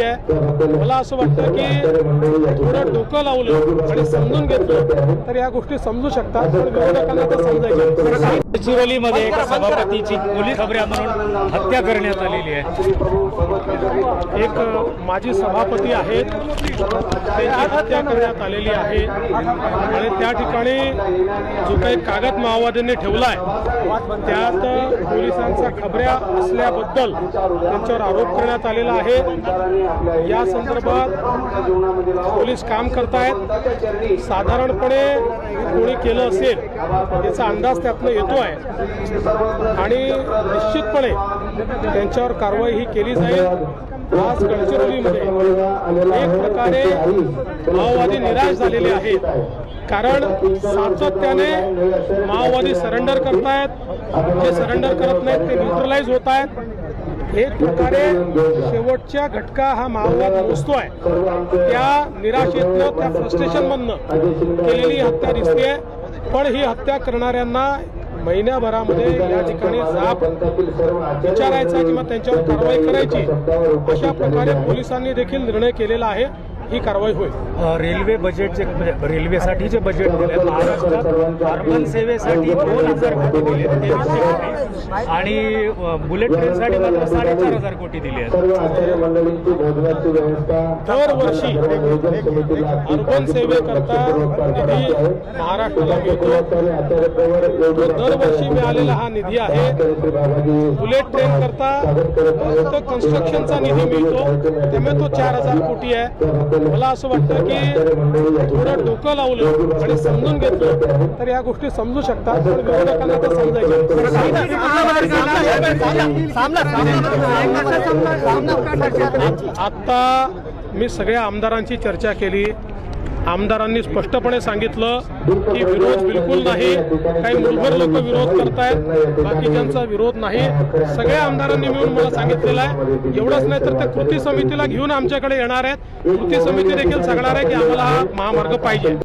कृती आहे। मला असं वाटतं की थोडं डोकं लावलं आणि समजून घेतलं तर या गोष्टी समजू शकतात, पण विरोधकांना तर समजायचं। गडचिरोलीमध्ये एका सभापतीची पोलीस खबऱ्या म्हणून हत्या करण्यात आलेली आहे। एक माजी सभापती आहेत, त्यांची हत्या करण्यात आलेली आहे आणि त्या ठिकाणी जो काही कागद माओवाद्यांनी ठेवलाय त्यात पोलिसांचा खबऱ्या असल्याबद्दल त्यांच्यावर आरोप करण्यात आलेला आहे। या संदर्भात पोलीस काम करतायत। साधारणपणे कोणी केलं असेल याचा अंदाज त्यातनं येतो आहे आणि निश्चितपणे त्यांच्यावर कारवाई ही केली जाईल। आज गडचिरोलीमध्ये एक प्रकारे माओवादी निराश झालेले आहेत, कारण सातत्याने माओवादी सरेंडर करतायत, जे सरेंडर करत नाहीत ते न्यूट्रलाइज होत आहेत। एक प्रकारे शेवटच्या घटका हा माओवाद मोजतोय, त्या निराशेतनं त्या फ्रस्ट्रेशनमधनं केलेली हत्या दिसते। पण ही हत्या करणाऱ्यांना महिन्याभरामध्ये या ठिकाणी जाब विचारायचा किंवा त्यांच्यावर कारवाई करायची अशा प्रकारे पोलिसांनी देखील निर्णय केलेला आहे। ही कारवाई होईल। रेल्वे बजेटचे रेल्वेसाठीचे बजेट दिले महाराष्ट्रात अर्बन सेवेसाठी 2000 कोटी दिले आणि बुलेट ट्रेनसाठी मात्र 4500 कोटी दिले आहेत। दरवर्षी अर्बन सेवेकरता निधी महाराष्ट्राला मिळतो। दरवर्षी मिळालेला हा निधी आहे। बुलेट ट्रेन करता फक्त कन्स्ट्रक्शनचा निधी मिळतो, त्यामुळे तो 4000 कोटी आहे। मला असं वाटतं की थोडं डोकं लावलं आणि समजून घेतलं तर या गोष्टी समजू शकतात, पण विरोधकांना तर समजायचं। आता मी सगळ्या आमदारांची चर्चा केली। आमदारांनी स्पष्टपणे सांगितलं की विरोध बिलकुल नाही, काही मूलभूत लोक विरोध करतायत, बाकीच्यांचा विरोध नाही। सगळ्या आमदारांनी मिळून मला सांगितलेलं आहे। एवढंच नाही तर ते कृती समितीला घेऊन आमच्याकडे येणार आहेत। कृती समिती देखील सांगणार आहे की आम्हाला हा महामार्ग पाहिजे।